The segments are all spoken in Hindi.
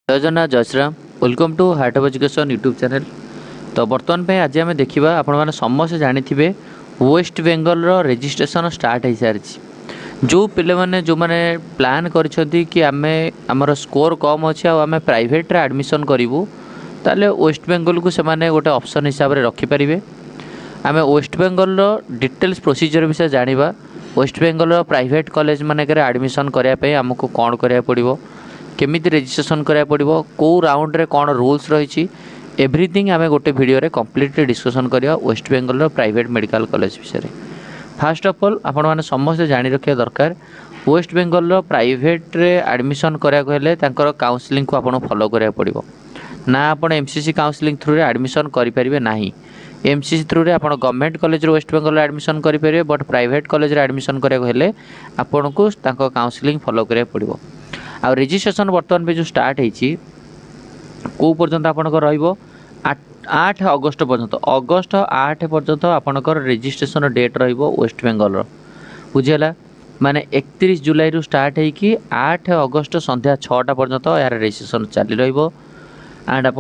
जय जगन्नाथ जय Shriram welcome to heart of education YouTube channel. तो बर्तमान पे आज आम देखा आपण मैंने समस्त जानी वेस्ट बेंगल रजिस्ट्रेशन स्टार्ट हो सारी। जो पिले जो मैंने प्लान कि आमर स्कोर कम अच्छे आम प्राइवेट एडमिशन करूँ ताले वेस्ट बेंगल को से गोटे ऑप्शन हिसाब से रखिपारे। आम वेस्ट बेंगल डिटेल्स प्रोसीजर विषय जाना वेस्ट बेंगल प्राइवेट कॉलेज मानक एडमिशन करने आमको कौन करा पड़ो केमी रजिस्ट्रेशन करा पड़ो कौ राउंड रे कौन रूल्स रही एवरीथिंग आम गोटे वीडियो रे कंप्लीटली डिस्कसन करिया West Bengal private medical college विषय। फास्ट ऑफ ऑल आपण मैंने समस्त जानी रखा दरकार वेस्ट बेंगल प्राइवेट रे एडमिशन कराले काउंसलिंग को आपको फॉलो करा पड़ो ना आप एमसीसी काउंसलिंग थ्रू रे एडमिशन करें ना। एमसीसी थ्रू रे आप government college West Bengal admission करेंगे बट प्राइवेट कॉलेज रे एडमिशन कराले आपन को काउंसलिंग फॉलो करा पड़ो। आ रजिस्ट्रेशन बर्तमान पे जो स्टार्ट होती कौ पर्यंत आपंकर रठ अगस्ट पर्यंत अगस्ट 8 पर्यंत आपंकर रजिस्ट्रेशन डेट रेस्ट बेंगल बुझीगला माने 31 जुलाई रु स्टार्ट होगी 8 अगस्ट संध्या 6टा पर्यंत यार रजिस्ट्रेशन चली रही। एंड आप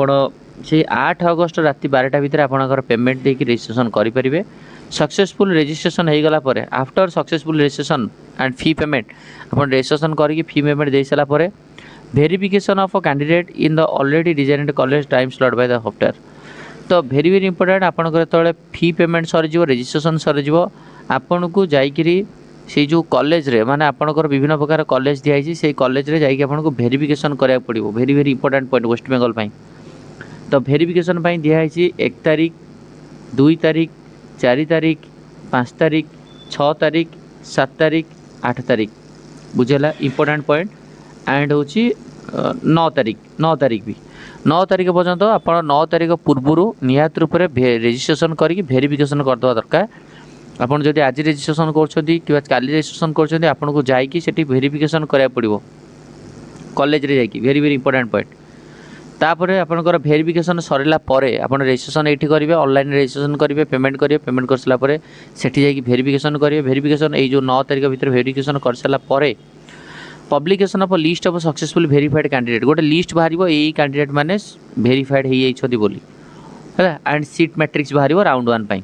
8 अगस्ट राति 12टा भितर आपंकर पेमेंट देकी रजिस्ट्रेशन करेंगे। सक्सेसफुल रजिस्ट्रेशन हो गला परे after successful registration and fee payment आप रजिस्ट्रेशन करके फी पेमेंट दे सारा पर verification of candidate in the already designed college time slot by the software. तो वेरी वेरी इंपोर्टेंट आपंकर जो फी पेमेंट सरीज रजिस्ट्रेशन सरीज आपन को जाइकरी से जो कॉलेज रे माने आपनकर विभिन्न प्रकार कॉलेज दिखाई से कॉलेज रे जाइए आपन को वेरिफिकेशन करा पड़ो। Very very important point West Bengal पाई। तो वेरिफिकेशन पाई दिखाई 1 तारीख 2 तारीख 4 तारीख 5 तारीख 6 तारीख 7 तारीख 8 तारीख बुझेला इंपोर्टेंट पॉइंट। एंड हूँ 9 तारीख भी 9 तारीख पर्यंत आप 9 तारीख पूर्वर निहत रूप से रजिस्ट्रेशन करके वेरिफिकेशन करदेवा दरकार। आपड़ जब आज रजिस्ट्रेशन कर रजिस्ट्रेशन कर जाकि वेरिफिकेशन करा पड़ो कॉलेज रे जाकि वेरी वेरी इंपोर्टेंट पॉइंट। तापर आपंकर वेरिफिकेशन सरला आप रजिस्ट्रेशन ये करेंगे ऑनलाइन रजिस्ट्रेशन करेंगे पेमेंट करेंगे पेमेंट कर सारापर सेठी जाकि वेरिफिकेशन करेंगे। वेरिफिकेशन ये 9 तारीख भीतर वेरिफिकेशन कर सारापर publication of list of successful verified candidate गोटे लिस्ट बाहर यही कैंडिडेट माने वेरीफाइड हो बोली है। एंड सीट मैट्रिक्स बाहर राउंड 1 पाई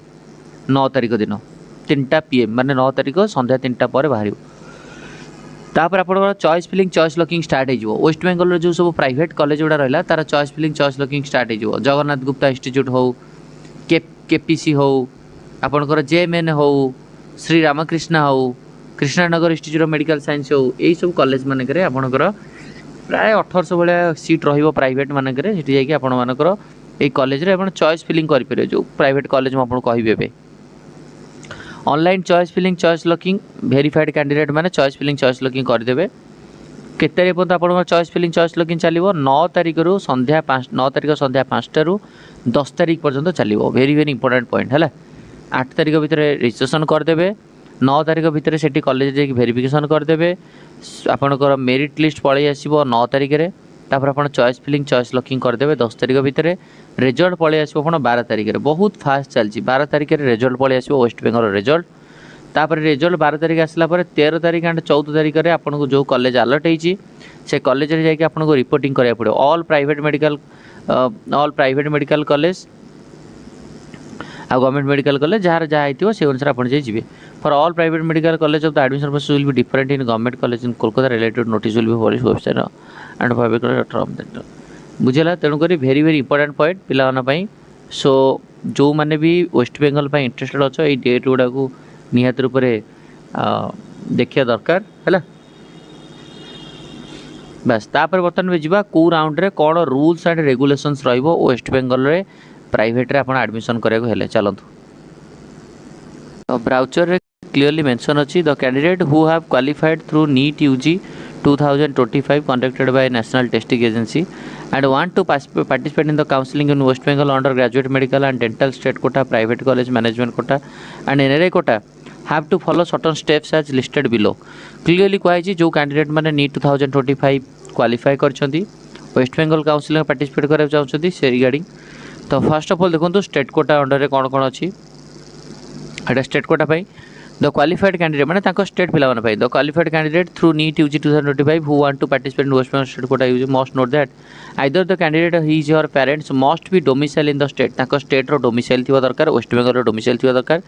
9 तारीख दिन 3टा PM माने 9 तारीख संध्या 3टा पर बाहर। तापर आप choice filling choice locking start हो वेस्ट बेंगल जो सब प्राइवेट कॉलेज गुड़ा रहा तार choice filling choice locking start हो जगन्नाथ गुप्ता इंस्टीट्यूट हो केपीसी हो आपंकर JMN हो श्री रामकृष्ण हो Krishnanagar institute of medical science हो यही सब कॉलेज मानक आपंकर प्राय 1800 भाया सीट प्राइवेट मानक आपंकर ये कॉलेज रे चॉइस फिलिंग करेंगे जो प्राइवेट कॉलेज में कहे online choice filling choice locking verified candidate माने चॉइस फिलिंग चॉइस लॉकिंग करदेवे। केते तारीख पर्यंत आपन चॉइस फिलिंग चॉइस लॉकिंग चलिवो 9 तारीख रु संध्या 5टा रु 10 तारीख पर्यंत चलिवो। वेरी वेरी इंपोर्टेंट पॉइंट है 8 तारीख भीतर रजिस्ट्रेशन करदेवे 9 तारीख भीतर से कॉलेज जाकि वेरिफिकेशन करदेवे आपनकर मेरिट लिस्ट पलि आसो 9 तारीख रे। तापर आप चॉइस फिलिंग चॉइस लॉकिंग करदेवे 10 तारीख भीतर रिजल्ट पलि आसो 12 तारीख रे। बहुत फास्ट चलती 12 तारीख रे रिजल्ट पलि आसो वेस्ट बेंगल रिजल्ट। तापर रिजल्ट 12 तारीख आसला 13 तारीख एंड 14 तारीख रे आपन जो कॉलेज अलर्ट होती से कॉलेज रे जाकि आपन को रिपोर्टिंग करा पड़ो ऑल प्राइवेट मेडिकल कॉलेज आ गवर्नमेंट मेडिकल कॉलेज जार जहाँ होती से अनुसार आप जी for all private medical college of the admission process will be different in government college in Kolkata related notice will be publish website and private बुझेगा। तेणुक वेरी वेरी इंपोर्टेंट पॉइंट पाई। सो जो मैंने भी वेस्ट बेंगल इंटरेस्टेड अच्छो ये डेट गुड़ा को निहत रूप से देखा दरकार है बस। तापर बर्तमान में जावा कौ राउंड रे कौन रूल्स एंड रेगुलेशंस रहिबो वेस्ट बेंगल रे प्राइवेट रे आपण एडमिशन कराको हेले चलतु। तो ब्राउचर रे क्लियरली मेंशन अछि the candidate who have qualified through NEET UG 2025 conducted by National Testing Agency and want to participate in the counseling in West Bengal under graduate medical and dental state quota, private college management quota and NRI quota have to follow certain steps as listed below। Clearly कहुई जो कैंडिडेट मैंने नीट 2025 क्वालिफाई करछंती वेस्ट बेंगल काउंसिल में पार्टिसिपेट करा चाहते से रिगार्डिंग। तो फर्स्ट ऑफ ऑल देखो स्टेट कोटा अंडर रे कौन कौन अच्छी एटा स्टेट कोटा पाई द क्वालिफाइड कैंडिडेट माने तांको स्टेट पिला माने पाई the qualified candidate through NEET UG 2025 who want to participate in West Bengal state quota UG must note that either the candidate his your parents must be domicile in the state तांको स्टेट रो डोमिसाइल थिवा दरकार वेस्ट बेंगल रो डोमिसाइल थिवा दरकार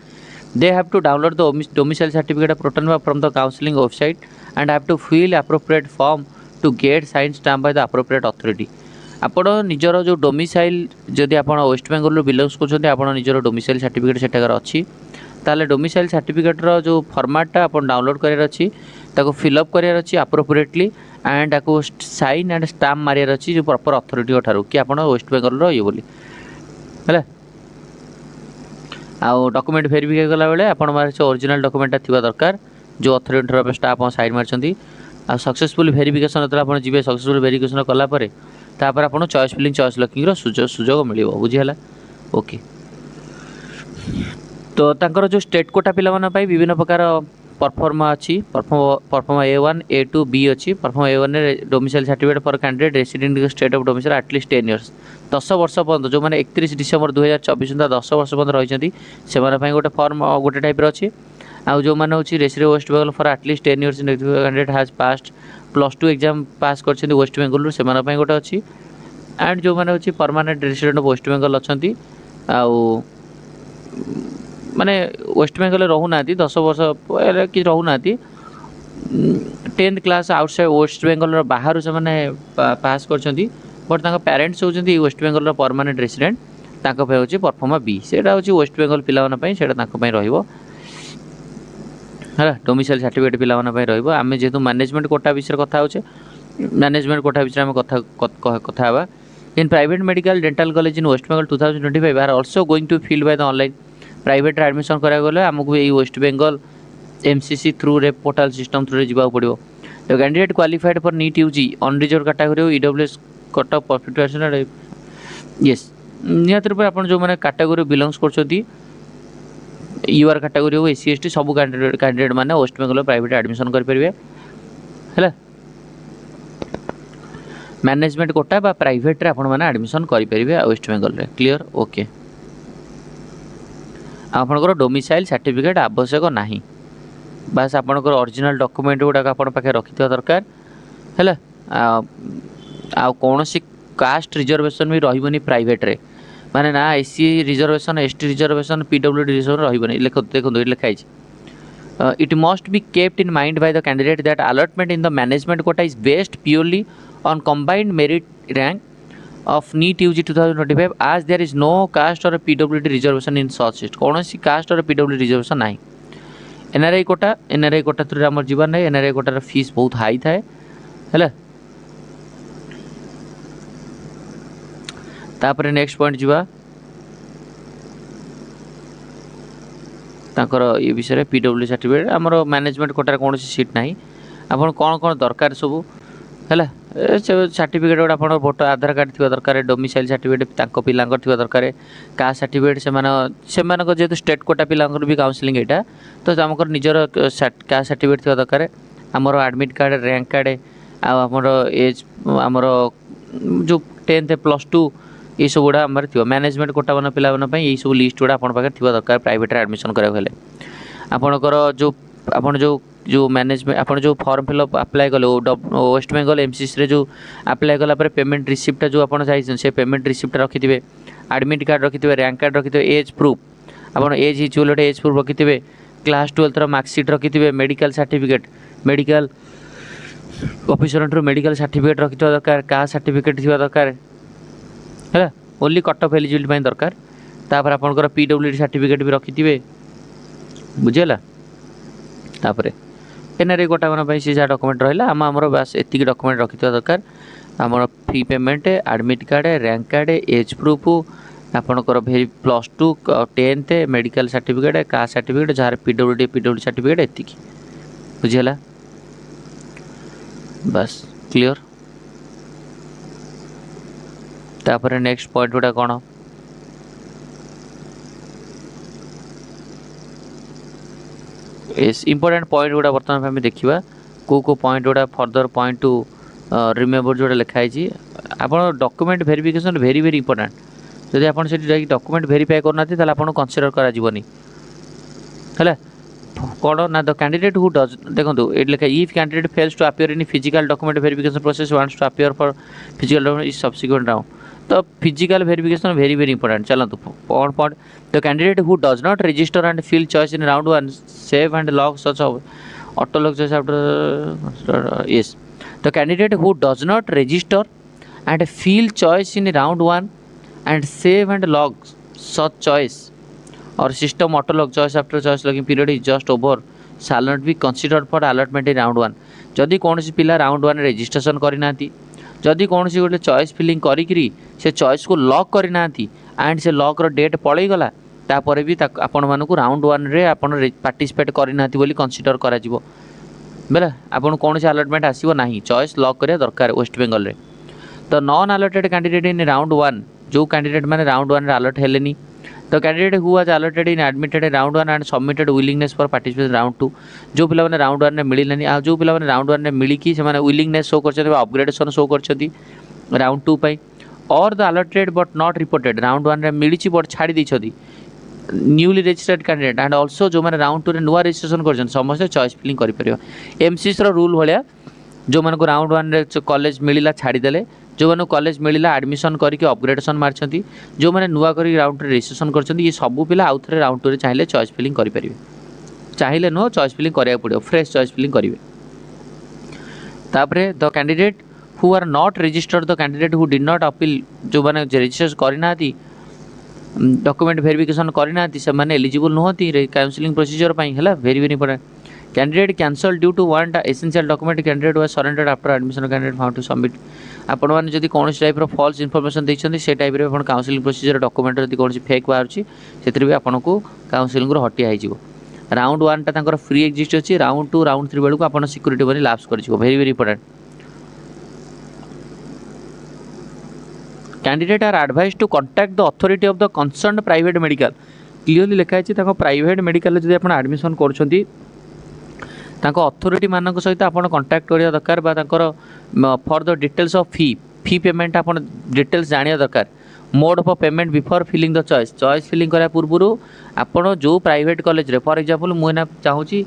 they have to download the domicile certificate proforma from the counselling website and have to fill appropriate form to get sign stamp by the appropriate authority आपण निजर जो डोमिसाइल जदि आपण वेस्ट बेंगल बिलोंग्स करछन्ते आपण निजर डोमिसाइल सर्टिफिकेट सेटाकर अछि ताले डोमिसाइल सर्टिफिकेटर जो फॉर्मेटटा आपण डाउनलोड करार अछि ताको फिलअप करार अछि एप्रोप्रिएटली एंड ताको साइन एंड स्टाम्प मारियार अछि जो प्रॉपर अथॉरिटी ठारू कि आपण वेस्ट बेंगल रो ये बोली हला आ डॉक्यूमेंट वेरीफाई कला बेले आपण मार ओरिजिनल डॉक्यूमेंटटा थिबा दरकार जो अथॉरिटी रो स्टाफ on साइन मारछंती आ सक्सेसफुल वेरिफिकेशन तला आपण जिवे सक्सेसफुल वेरिफिकेशन कला परे तापर आपण चॉइस फिलिंग चॉइस लॉकिंग रो सुजोग मिलिबो बुझी हला ओके तो तांकर जो स्टेट कोटा पिला माना पाई विभिन्न प्रकार परफॉर्मा अच्छी परफॉर्मा A1 A2 B अच्छी परफॉर्मा A1 ने domicile certificate for candidate resident in state of domicile at least 10 years 10 वर्ष पर्यंत जो माने 31 डिसेंबर 2024 सुधा 10 वर्ष पर्यंत रहिसंती से माने पई गोटे फॉर्म गोटे टाइप रो अच्छी आ जो माने होची resident West Bengal for at least 10 years in candidate has passed +2 exam pass करछंती वेस्ट बेंगल से माने पई गोटे अच्छी एंड जो माने होची permanent resident of West Bengal अछंती आ माने वेस्ट बेंगल रहूना 10 वर्ष कि रहूना 10th class outside West Bengal बाहर से माने पास करछंती बट तांका पेरेंट्स होचंती वेस्ट बेंगल परमानेंट रेसिडेंट तांका पे होची परफॉर्मा बी सेटा होची वेस्ट बेंगल पिला माना पई सेटा तांका पई रहिबो हला डोमिसाइल सर्टिफिकेट पिला माना पई रहिबो आमे जेतु मैनेजमेंट कोटा विषय कथा होचे मैनेजमेंट कोटा विषय हम कथा हवा in private medical dental college in West Bengal 2025 are also going to filled by the online private admission करा गले हमको ये वेस्ट बेंगल एमसीसी थ्रू रे पोर्टल सिस्टम थ्रू रे जीवा पड़िबो the candidate qualified for NEET UG unreserved category EWS cut off perfect percent यस नियत रूप आपण जो माने कैटेगरी बिलोंग्स करछोती यूआर कैटेगरी हो एससी एसटी सब कैंडिडेट माने वेस्ट बेंगल प्राइवेट एडमिशन कर परिबे हैला मैनेजमेंट कोटा बा प्राइवेट रे आपण माने एडमिशन करि परिबे वेस्ट बेंगल रे क्लियर ओके आपनकर डोमिसाइल सर्टिफिकेट आवश्यक नाही बस आपनकर ओरिजिनल डॉक्यूमेंट गुडा आपण पाखे रखिथिया दरकार हैला आ कोनोसी कास्ट रिजर्वेशन भी रहिबनी प्राइवेट रे माने ना SC reservation ST reservation PWD reservation रहिबनी देखो लिखाई it must be kept in mind by the candidate that allotment in the management quota is based purely on combined merit rank of NEET UG 2025 as there is no caste or PWD reservation in such list कौन सी कास्ट और PWD रिजर्वेशन नहीं एनआरआई कोटा थ्रू आमर जीवन नहीं एनआरआई कोटार फीस बहुत हाई थाए है तापर नेक्स्ट पॉइंट जीवा तांकर ये विषय PWD सर्टिफिकेट आमर मैनेजमेंट कोटार कौन सी सीट नहीं आपन कौन कौन दरकार सब है सर्टिफिकेट गोटे आप भोटर आधार कार्ड थी दरकार डोमिसाइल सर्टिफिकेट पिला दरकार कास्ट सर्टिफिकेट से जेहतु स्टेट कोटा पिला भी काउंसलिंग यहाँ तो आम निजर कास्ट सर्टिफिकेट थी दरकार आमर एडमिट कार्ड रैंक कार्ड आमर एज आमर जो 10th +2 ये सब गुड़ा आम थी मैनेजमेंट कोटा मान पिला ये सब लिस्ट गुड़ा आप थी दरकार प्राइवेट एडमिशन कराइले आपणकर जो आपन जो मैनेजमेंट आप जो फॉर्म फिलअप अप्लाई कले वेस्ट बेंगल एमसीसी रे जो अप्लाई कला पर पेमेंट रिसिप्ट जो आप से पेमेंट रिसिप्ट रखिथे एडमिट कार्ड रखिथे रैंक कार्ड रखिथे एज प्रूफ आप एज हिच गोटे एज प्रूफ रखिथे क्लास 12 मार्कशीट रखिथे medical certificate medical officer through medical certificate रखिथे दरकार कास्ट सर्टिफिकेट थी दरकार है ओनली कट ऑफ एलिजिबिलिटी दरकार तापर आपनकर पीडब्ल्यूडी सर्टिफिकेट भी रखिथे बुझेला तापर एनआरआई कोटा मान से जहाँ डॉक्यूमेंट रहा आमर बास एति डॉक्यूमेंट रखि दरकार आमर fee payment admit card rank card age proof आपणकर भेरी +2 10th medical certificate caste certificate जहाँ पीडब्ल्यूडी सर्टिफिकेट एति बुझीगला बस क्लियर तापर नेक्स्ट पॉइंट गुड़ा कौन इंपोर्टेंट पॉइंट गुड़ा बर्तमान आम देखा को पॉइंट गुड़ा फर्दर पॉइंट टू रिमेम्बर जोड़ा लिखाई आप document verification very very important जदि आप डॉक्यूमेंट वेरीफाई करना आप कनसीडर करा है कौन ना द कैंडिडेट हु डज देखो ये लिखा if candidate fails to appear in physical document verification process wants to appear for physical document is subsequent round. तो physical verification very very important. चलतु कौन point the candidate who does not register and fill choice in round 1 save and lock such auto lock choice after yes the candidate who does not register and fill choice in round 1 and save and log such choice or system auto log choice after choice logging period is just over shall not be considered for allotment in round 1। जदि कौन सी पिला राउंड 1 रजिस्ट्रेशन करना जदि कौन सी गोटे चॉइस फिलिंग करी से चॉइस को लॉक करना एंड से लॉक रो डेट पलैगला तापर भी आपण मानक राउंड 1 रे आपण पार्टिसिपेट करना बोली कंसीडर करा जिवो बेला आपण कौन से अलॉटमेंट आसीबो नाही चॉइस लॉक करिया दरकार वेस्ट बेंगल रे। तो non allotted candidate in round 1 जो कैंडिडेट मैंने राउंड 1 अलॉट हेलेनी तो candidate who was allotted in admitted round 1 and submitted willingness for participation round 2 जो पिला मैंने राउंड 1 ने मिललानी आ जो पिला मैंने राउंड 1 ने मिलिकी से माने विलिंगनेस शो करछथि अपग्रेडेशन शो करछथि राउंड 2 पई और the allotted but not reported round 1 रे मिलिची बट छाड़ी दैछथि newly registered candidate and also जो मैंने राउंड 2 रे नुवा रजिस्ट्रेशन करछन समस्त चॉइस फिलिंग करि परियो। एमसीएस रो रूल भलिया जो मानक राउंड 1 रे कॉलेज मिलिला छाड़ी देले जो मैंने कॉलेज मिलला एडमिशन करके अपग्रेडेशन मार्चंती जो मैंने नुआ करी राउंड रजिस्ट्रेशन करछंती ये सब पिला आउ थे राउंड 2 रे चाहिए चॉइस फिलिंग करेंगे चाहिए नो चॉइस फिलिंग करा पड़ो फ्रेश चॉइस फिलिंग करेंगे। तापरे the candidate who are not registered the candidate who did not appeal जो मैंने रजिस्टर करना डॉक्यूमेंट वेरिफिकेशन करना से मैंने एलिजिबल नुहति काउंसलिंग प्रोसीजर है very very important. Candidate cancel due to want essential document candidate was surrendered after admission candidate found to submit आपण मैंने जब कौन टाइप फॉल्स इनफॉरमेशन देखते से टाइप आप काउंसलिंग प्रोसीजर डॉक्यूमेंट जब कौन फेक बाहर से भी आपको काउंसलिंग हटिया हो राउंड 1 टा फ्री एक्जिस्ट अच्छी राउंड 2 राउंड 3 बेलू आप सिक्यूरीटी बनी लैप्स कर very very important. Candidate are advise to contact the authority of the concern private medical clearly लिखाई प्राइवेट मेडिकल जब आप एडमिशन कर अथॉरिटी मान सहित आप कंटाक्ट करा दरकार for the details of fee payment आप डिटेल्स जाना दरकार mode of payment before filling the choice filling करा पूर्व आपड़ जो प्राइवेट कॉलेज रे फॉर एग्जांपल मुझे चाहूँगी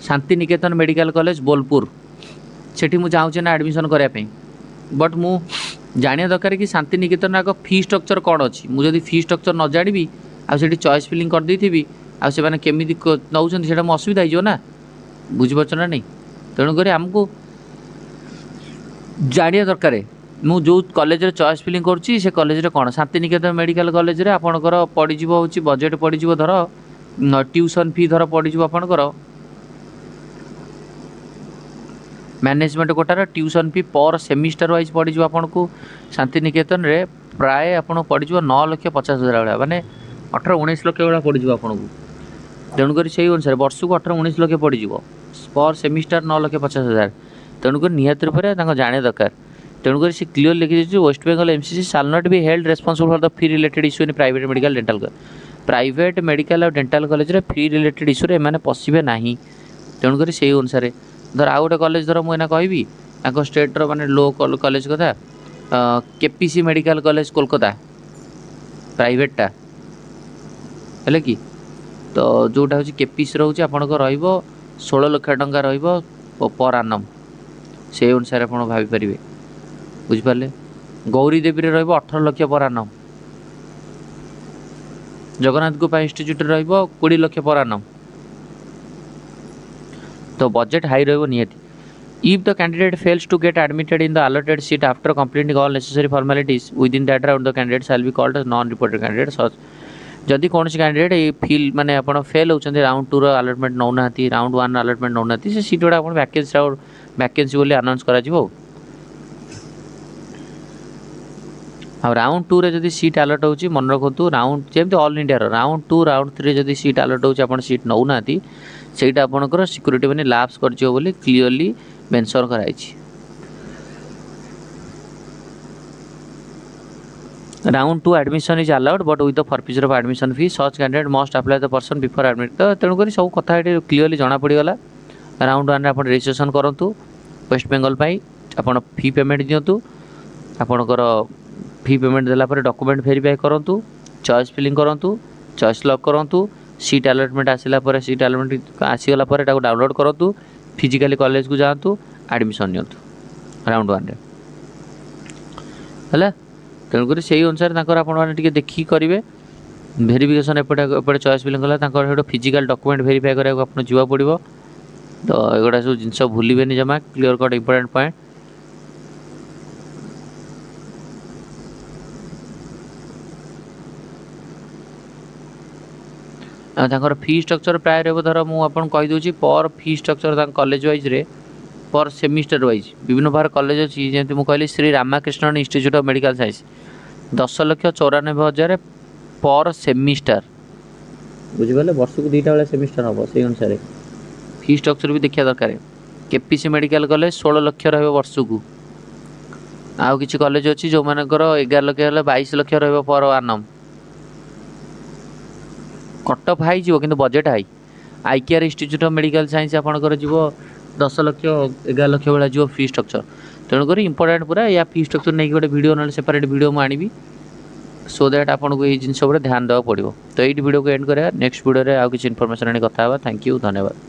Santiniketan medical college Bolpur सेठी मु चाहूँ ना एडमिशन कराया बट मु जाना दरकार कि शांति निकेतन आग फी स्ट्रक्चर कौन अच्छी मुझे फी स्ट्रक्चर न जानी आठ चॉइस फिलिंग कर देथि आने केमी नौकरी से असुविधा हो ना बुझीपार ना नहीं तेणुक आमको जाना दरकार मु जो कॉलेज रे चॉइस फिलिंग करुच्ची से कॉलेज रे कौन शांति निकेतन मेडिकल कॉलेज रे आपणकर पड़ज हूँ बजेट पड़ज धर ट्यूशन फी धर पड़ज आपणकर मैनेजमेंट कोटार ट्यूशन फी पर सेमिस्टर वाइज पड़ज आपन को शांति निकेतन रे प्राय आपन पड़ज 9,50,000 भाया माने 18-19 लाख भाया पड़ज आपन को तेणुक से अनुसार वर्ष को 18-19 लाख पड़ज पर सेमिस्टर 9,50,000 तेणुक निहत रूप से जाने दरकार तेणुक से क्लीयर लिखी West Bengal MCC shall not be held responsible for the fee related issue in private medical dental private medical और डेंटल कॉलेज रे फी रिलेटेड इश्यू एम पशे ना तेणुक से अनुसार धर आउ गोटे कॉलेज धर मुझे कहि स्टेट्र माने लो कॉलेज कथा केपीसी मेडिकल कॉलेज कोलकाता प्राइवेटा है कि तो जोटा हूँ केपीसी रोचे आपंक रो16 लाख टंका पर आनम से अनुसार आप भाईपर बुझिपारे गौरी देवी रे 18 लाख पर आनम जगन्नाथ गोपाल इंस्टीट्यूट रे 20 लाख पर आनम तो बजेट हाई रही नियति if the candidate fails to get admitted in the allotted seat after completing all necessary formalities within that round the candidate shall be called non reported candidate such जदि कौन कैंडिडेट ये फिल माने आप फेल होती राउंड 2 अलॉटमेंट नौना राउंड 1 अलॉटमेंट नौना से सीट गुड़ा वैकेंसी बोली अनाउंस करा राउंड 2 रे जदि सीट अलॉट होची मन रखु राउंड जमी ऑल इंडिया राउंड 2 राउंड 3 जदि सीट अलॉट होची आप सीट नौना सेटा आपणकर सिक्यूरीटी बनी लैप्स कर क्लीयरली मेंशन कराई round 2 admission is allowed but with the forfeiture of admission fee such candidate must apply the person before admit तो तेणुक सब कथा ये क्लीयरली जना पड़गला राउंड 1 आप रजिस्ट्रेशन करूँ वेस्ट बेंगल आप फी पेमेंट दिंतु आपणकर फी पेमेंट देला डॉक्यूमेंट वेरीफाई करूँ चॉइस फिलिंग करूँ चॉइस लॉक करूँ सीट आलटमेंट आसला सीट आलटमेंट आसीगला डाउनलोड करूँ फिजिकाली कॉलेज को जातु एडमिशन नि राउंड 1 है तेणुक से अनुसार आपने देखिए करेंगे भेरिफिकेशन एपटे choice filling physical document verify कराया आपको जावा पड़ो तो एगुड़ा सब जिन भूलें जमा क्लियर कट इंपोर्टेंट पॉइंट तांकर फी स्ट्रक्चर प्राय रही धर मुझे कहीदे पर फी स्ट्रक्चर कॉलेज वाइज रे पर सेमिस्टर वाइज विभिन्न प्रकार कॉलेज अच्छी जमी मुझे कहली Shri Ramakrishna institute of medical science 10,94,000 per semester बुझिपारे वर्ष को 2टा वाला सेमिस्टर हम से अनुसार फी स्ट्रक्चर भी देखा दरकार केपीसी मेडिकल कॉलेज 16 लाख वर्ष को आउ किसी कॉलेज अच्छी जो मानकर 11 लाख 22 लाख पर आनम कट अफ हाई कि budget high IKR institute of medical science आपंकर जीव 10 लाख 11 लाख भाई जो फी स्ट्रक्चर तेणुक इंपोर्टेंट पूरा या फी स्ट्रक्चर नहीं गोटे वीडियो ना सेपरेट वीडियो मुझे आनी सो दैट आपको ये जिन ध्यान देवा पड़ो तो ये वीडियो को एंड करा नेक्स्ट वीडियो आउ किसी इनफॉरमेशन आनी कथा थैंक यू धन्यवाद।